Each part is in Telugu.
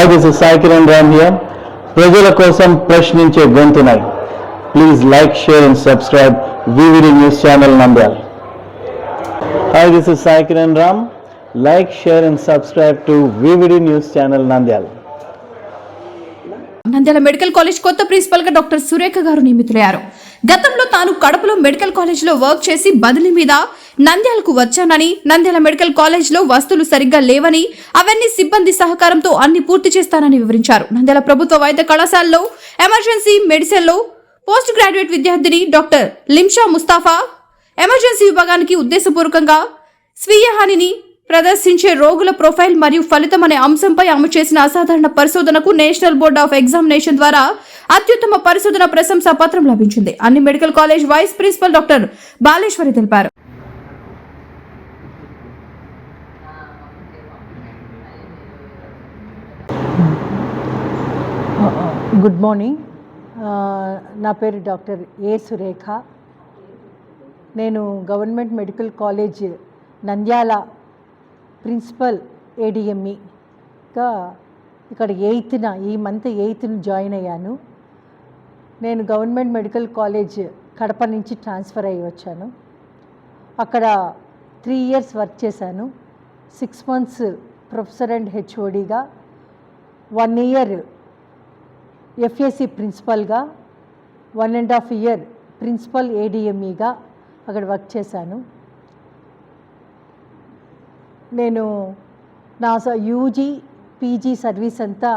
Hi, this is Sai Kiran Ram here. ప్రజల కోసం ప్రశ్నించే గొంతునై. Please like, share and subscribe VVD News Channel Nandyal. Hi, this is Sai Kiran Ram. Like, share and subscribe to VVD News Channel Nandyal. Nandyal medical college కొత్త ప్రిన్సిపల్ గా డాక్టర్ సురేఖ గారు నియమితులయ్యారు. గతంలో తాను కడపలో మెడికల్ కాలేజ్ లో వర్క్ చేసి బదిలీ మీద నంద్యాలకు వచ్చానని, నంద్యాల మెడికల్ కాలేజ్ లో వస్తువులు సరిగ్గా లేవని, అవన్నీ సిబ్బంది సహకారంతో అన్ని పూర్తి చేస్తానని వివరించారు. నంద్యాల ప్రభుత్వ వైద్య కళాశాలలో ఎమర్జెన్సీ మెడిసిన్ లో పోస్ట్ గ్రాడ్యుయేట్ విద్యార్థిని డాక్టర్ లింషా ముస్తాఫా ఎమర్జెన్సీ విభాగానికి ఉద్దేశపూర్వకంగా స్వీయ హానిని ప్రదర్శించే రోగుల ప్రొఫైల్ మరియు ఫలితం అనే అంశంపై ఆమె చేసిన అసాధారణ పరిశోధనకు నేషనల్ బోర్డ్ ఆఫ్ ఎగ్జామినేషన్ ద్వారా అత్యుత్తమ పరిశోధన ప్రశంసా పత్రం లభించింది. అన్ని medical college vice principal doctor Baleswari తెలిపారు. Good morning. నా పేరు డాక్టర్ ఏ సురేఖ. నేను government medical college Nandyal principal ఏడిఎంఈగా ఇక్కడ ఈ మంత్ 8th జాయిన్ అయ్యాను. నేను గవర్నమెంట్ మెడికల్ కాలేజ్ కడప నుంచి ట్రాన్స్ఫర్ అయ్యి వచ్చాను. అక్కడ 3 years వర్క్ చేశాను. 6 months ప్రొఫెసర్ అండ్ హెచ్ఓడిగా, 1 year ఎఫ్ఏసి ప్రిన్సిపల్గా, 1.5 year ప్రిన్సిపల్ ఏడిఎంఈగా అక్కడ వర్క్ చేశాను. నేను నా యూజీ పీజీ సర్వీస్ అంతా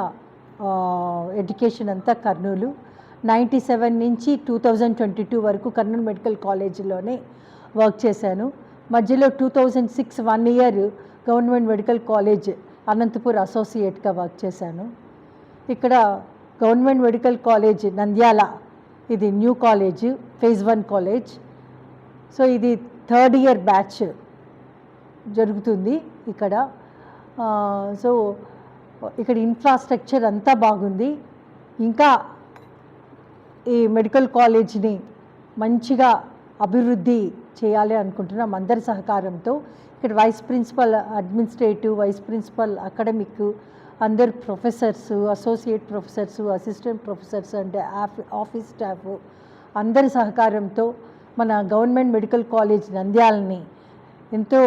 ఎడ్యుకేషన్ అంతా కర్నూలు. 97 నుంచి 2022 వరకు కర్నూలు మెడికల్ కాలేజీలోనే వర్క్ చేశాను. మధ్యలో 2006 1 year government medical college Anantapur అసోసియేట్గా వర్క్ చేశాను. ఇక్కడ గవర్నమెంట్ మెడికల్ కాలేజ్ నంద్యాల ఇది న్యూ కాలేజ్, phase 1 కాలేజ్. సో ఇది 3rd year బ్యాచ్ జరుగుతుంది ఇక్కడ. సో ఇక్కడ ఇన్ఫ్రాస్ట్రక్చర్ అంతా బాగుంది. ఇంకా ఈ మెడికల్ కాలేజ్ని మంచిగా అభివృద్ధి చేయాలి అనుకుంటున్నాం అందరి సహకారంతో. ఇక్కడ vice principal administrative, vice principal academic, అందరు professors, associate professors, assistant professors and office staff అందరి సహకారంతో మన గవర్నమెంట్ మెడికల్ కాలేజ్ నంద్యాలని ఎంతో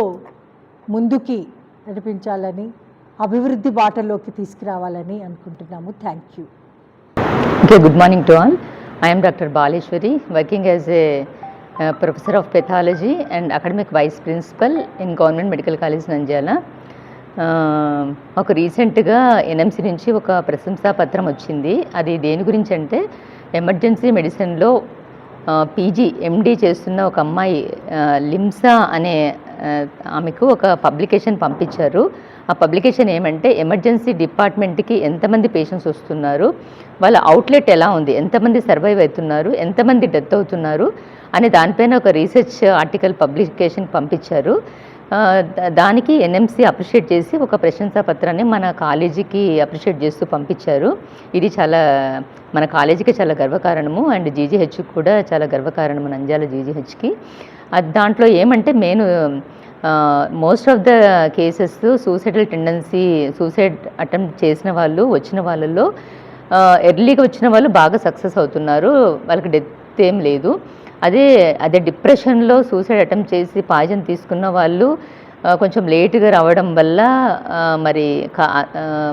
ముందుకి నడిపించాలని, అభివృద్ధి బాటలోకి తీసుకురావాలని అనుకుంటున్నాము. Thank you. Okay, good morning to all. I am Dr. Baleshwari, working as a professor of pathology and academic vice principal in Government Medical College Nandyala. ఒక రీసెంట్గా ఎన్ఎంసి నుంచి ఒక ప్రశంసా పత్రం వచ్చింది. అది దేని గురించి అంటే ఎమర్జెన్సీ మెడిసిన్లో పీజీ ఎండి చేస్తున్న ఒక అమ్మాయి లిమ్సా అనే ఆమెకు ఒక పబ్లికేషన్ పంపించారు. ఆ పబ్లికేషన్ ఏమంటే ఎమర్జెన్సీ డిపార్ట్మెంట్కి ఎంతమంది పేషెంట్స్ వస్తున్నారు, వాళ్ళ అవుట్లెట్ ఎలా ఉంది, ఎంతమంది సర్వైవ్ అవుతున్నారు, ఎంతమంది డెత్ అవుతున్నారు అనే దానిపైన ఒక రీసెర్చ్ ఆర్టికల్ పబ్లికేషన్ పంపించారు. దానికి ఎన్ఎంసి అప్రిషియేట్ చేసి ఒక ప్రశంసా పత్రాన్ని మన కాలేజీకి అప్రిషియేట్ చేస్తూ పంపించారు. ఇది చాలా మన కాలేజీకి చాలా గర్వకారణము అండ్ జీజీహెచ్కి కూడా చాలా గర్వకారణము, నంద్యాల జీజీహెచ్కి. దాంట్లో ఏమంటే main most of the cases suicide attempt చేసిన వాళ్ళు వచ్చిన వాళ్ళల్లో ఎర్లీగా వచ్చిన వాళ్ళు బాగా సక్సెస్ అవుతున్నారు, వాళ్ళకి డెత్ ఏం లేదు. అదే డిప్రెషన్లో సూసైడ్ అటెంప్ట్ చేసి పాయిజన్ తీసుకున్న వాళ్ళు కొంచెం లేటుగా రావడం వల్ల మరి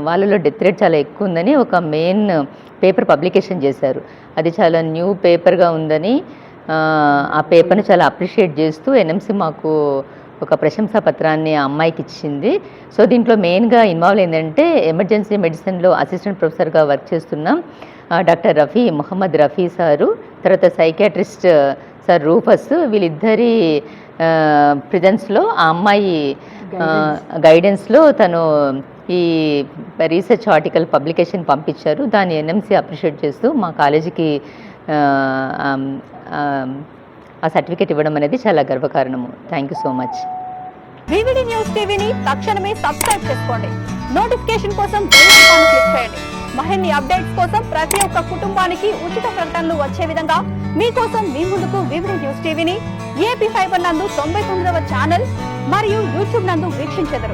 వాళ్ళలో డెత్ రేట్ చాలా ఎక్కువ ఉందని ఒక మెయిన్ పేపర్ పబ్లికేషన్ చేశారు. అది చాలా న్యూ పేపర్గా ఉందని ఆ పేపర్ని చాలా అప్రిషియేట్ చేస్తూ ఎన్ఎంసి మాకు ఒక ప్రశంసా పత్రాన్ని ఆ అమ్మాయికి ఇచ్చింది. సో దీంట్లో మెయిన్గా ఇన్వాల్వ్ ఏంటంటే ఎమర్జెన్సీ మెడిసిన్లో అసిస్టెంట్ ప్రొఫెసర్గా వర్క్ చేస్తున్నాం డాక్టర్ మొహమ్మద్ రఫీ సారు, తర్వాత సైకాట్రిస్ట్ సార్ రూఫస్. వీళ్ళిద్దరి ప్రెజెన్స్లో ఆ అమ్మాయి గైడెన్స్లో తను ఈ రీసెర్చ్ ఆర్టికల్ పబ్లికేషన్ పంపించారు. దాన్ని ఎన్ఎంసి అప్రిషియేట్ చేస్తూ మా కాలేజీకి ఆ సర్టిఫికేట్ ఇవ్వడం అనేది చాలా గర్వకారణము. Thank you so much. VVD news టీవీని తక్షణమే సబ్స్క్రైబ్ చేసుకోండి. నోటిఫికేషన్ కోసం బెల్ ఐకాన్ క్లిక్ చేయండి. మరిన్ని అప్డేట్స్ కోసం ప్రతి ఒక్క కుటుంబానికి ఉచిత ప్రకటనలు వచ్చే విధంగా మీకోసం మీ ముందుకు VVD న్యూస్ టీవీని AP ఫైబర్ నందు 99వ ఛానల్ మరియు యూట్యూబ్ నందు వీక్షించెదరు.